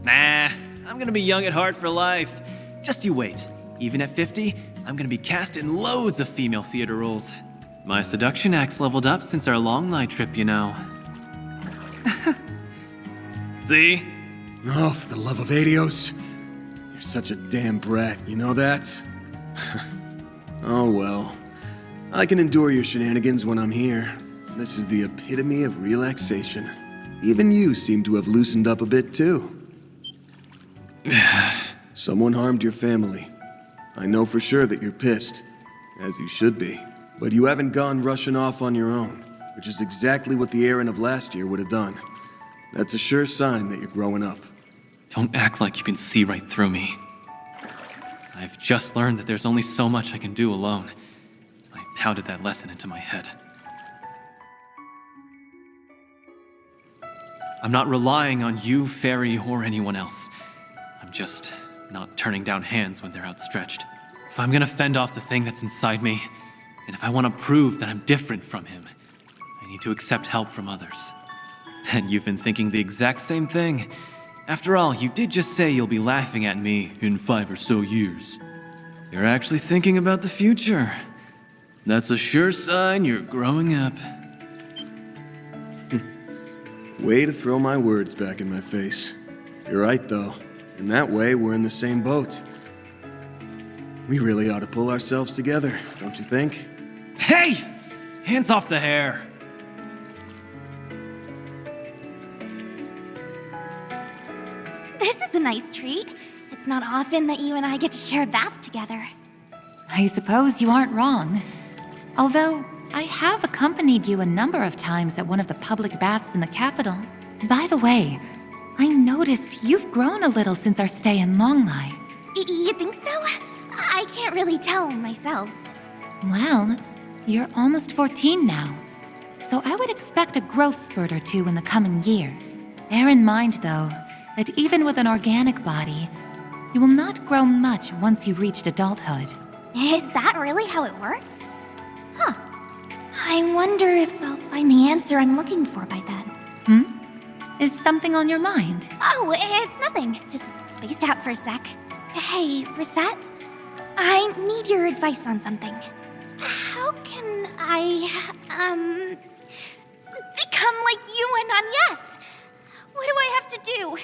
Nah, I'm gonna be young at heart for life. Just you wait. Even at 50, I'm gonna be cast in loads of female theater roles. My seduction act's leveled up since our long night trip, you know. See? Oh, for the love of Adios. You're such a damn brat, you know that? Oh well. I can endure your shenanigans when I'm here. This is the epitome of relaxation. Even you seem to have loosened up a bit too. Someone harmed your family. I know for sure that you're pissed, as you should be. But you haven't gone rushing off on your own, which is exactly what the Aaron of last year would have done. That's a sure sign that you're growing up. Don't act like you can see right through me. I've just learned that there's only so much I can do alone. I pounded that lesson into my head. I'm not relying on you, Fairy, or anyone else. I'm just not turning down hands when they're outstretched. If I'm gonna fend off the thing that's inside me, and if I want to prove that I'm different from him, I need to accept help from others. And you've been thinking the exact same thing. After all, you did just say you'll be laughing at me in 5 or so years. You're actually thinking about the future. That's a sure sign you're growing up. Way to throw my words back in my face. You're right, though. In that way, we're in the same boat. We really ought to pull ourselves together, don't you think? Hey! Hands off the hair. This is a nice treat. It's not often that you and I get to share a bath together. I suppose you aren't wrong. Although, I have accompanied you a number of times at one of the public baths in the capital. By the way, I noticed you've grown a little since our stay in Longlai. You think so? I can't really tell myself. Well, you're almost 14 now, so I would expect a growth spurt or two in the coming years. Bear in mind, though, that even with an organic body, you will not grow much once you've reached adulthood. Is that really how it works? Huh. I wonder if I'll find the answer I'm looking for by then. Is something on your mind? Oh, it's nothing. Just spaced out for a sec. Hey, Rosette, I need your advice on something. How can I, become like you and Agnes? What do I have to do?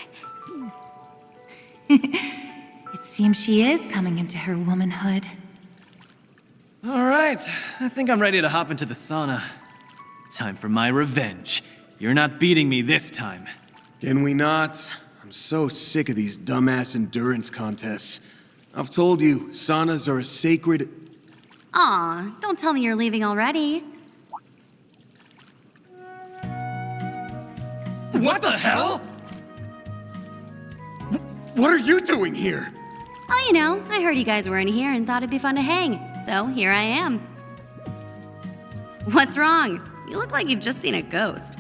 It seems she is coming into her womanhood. All right, I think I'm ready to hop into the sauna. Time for my revenge. You're not beating me this time. Can we not? I'm so sick of these dumbass endurance contests. I've told you, saunas are a sacred... Aw, don't tell me you're leaving already. What the hell? What are you doing here? Oh, you know, I heard you guys were in here and thought it'd be fun to hang, so here I am. What's wrong? You look like you've just seen a ghost.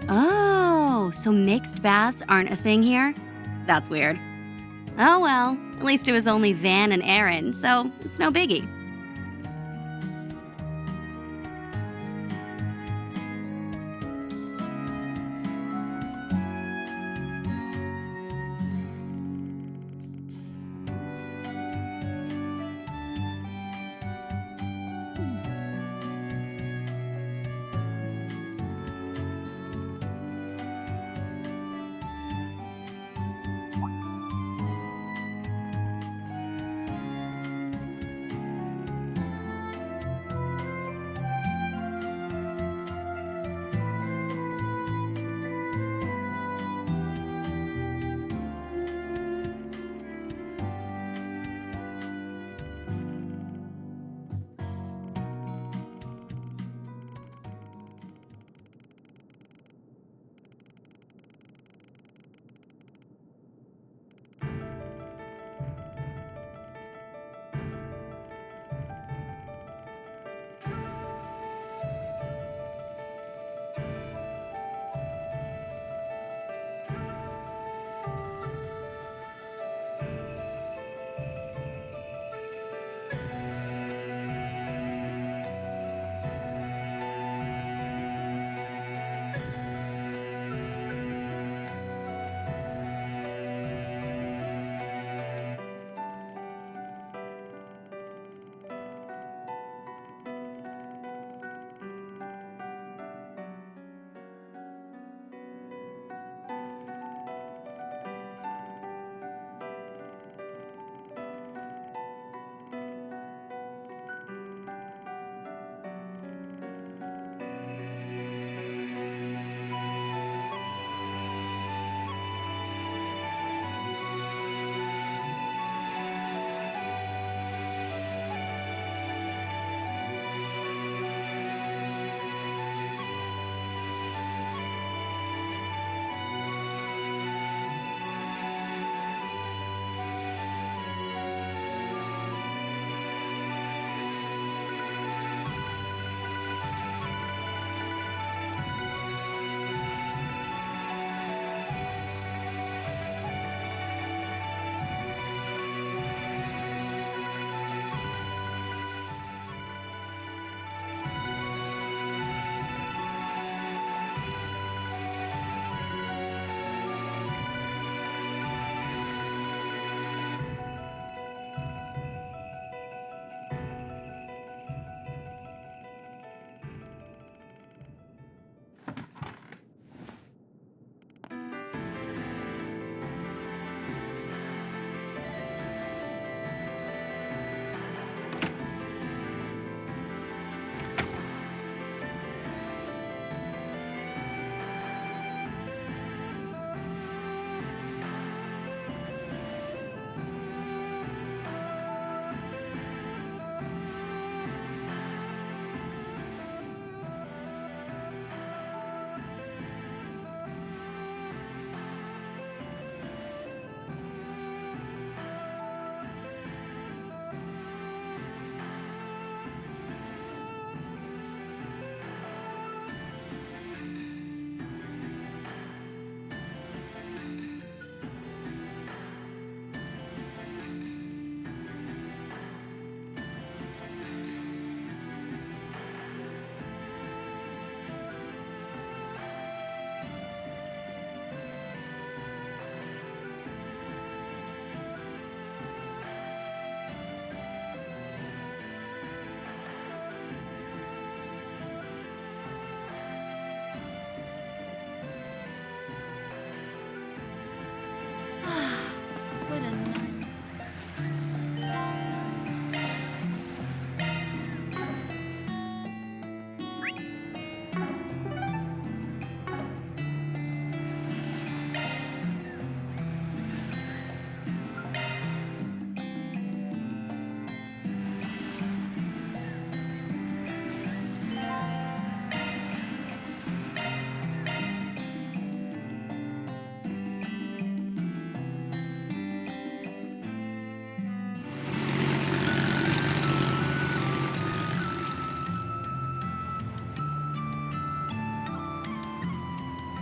Oh, so mixed baths aren't a thing here? That's weird. Oh well, at least it was only Van and Aaron, so it's no biggie.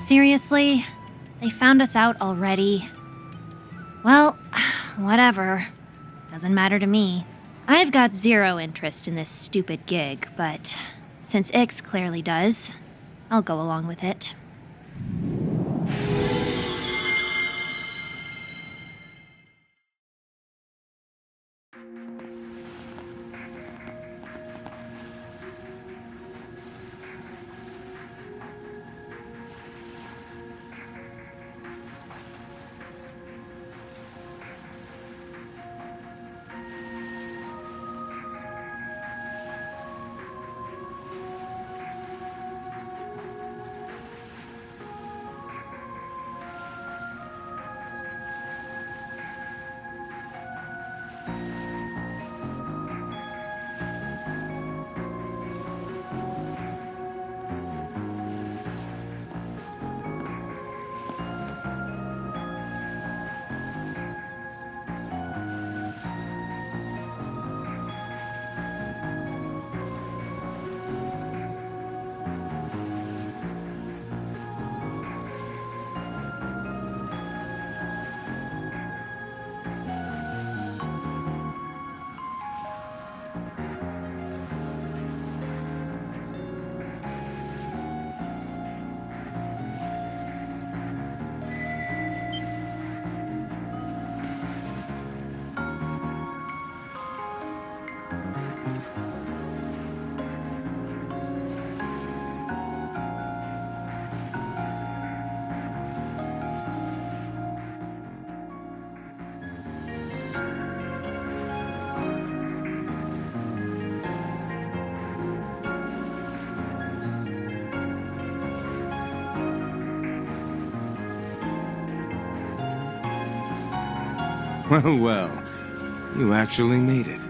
Seriously? They found us out already? Well, whatever. Doesn't matter to me. I've got zero interest in this stupid gig, but since Ix clearly does, I'll go along with it. Well, well. You actually made it.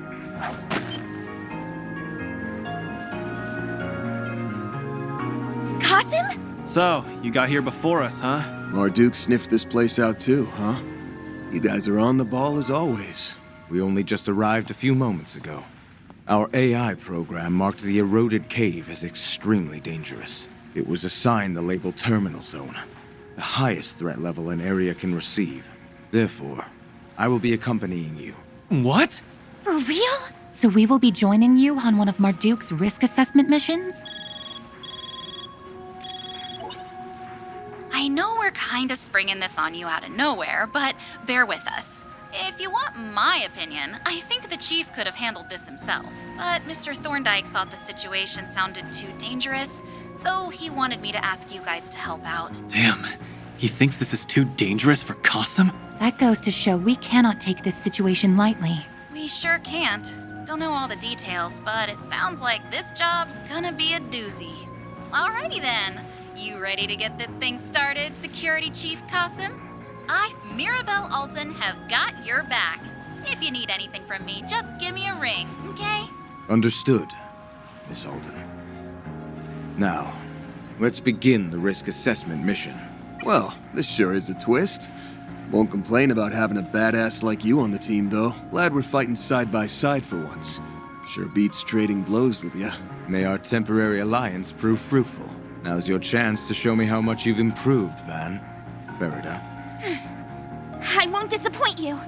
Qasim? So, you got here before us, huh? Marduk sniffed this place out too, huh? You guys are on the ball as always. We only just arrived a few moments ago. Our AI program marked the eroded cave as extremely dangerous. It was assigned the label Terminal Zone, the highest threat level an area can receive. Therefore, I will be accompanying you. What? For real? So we will be joining you on one of Marduk's risk assessment missions? I know we're kinda springing this on you out of nowhere, but bear with us. If you want my opinion, I think the chief could have handled this himself. But Mr. Thorndyke thought the situation sounded too dangerous, so he wanted me to ask you guys to help out. Damn, he thinks this is too dangerous for Qasim? That goes to show we cannot take this situation lightly. We sure can't. Don't know all the details, but it sounds like this job's gonna be a doozy. Alrighty then. You ready to get this thing started, Security Chief Qasim? I, Mirabelle Alton, have got your back. If you need anything from me, just give me a ring, okay? Understood, Miss Alton. Now, let's begin the risk assessment mission. Well, this sure is a twist. Won't complain about having a badass like you on the team, though. Glad we're fighting side by side for once. Sure beats trading blows with ya. May our temporary alliance prove fruitful. Now's your chance to show me how much you've improved, Van. Farida. I won't disappoint you.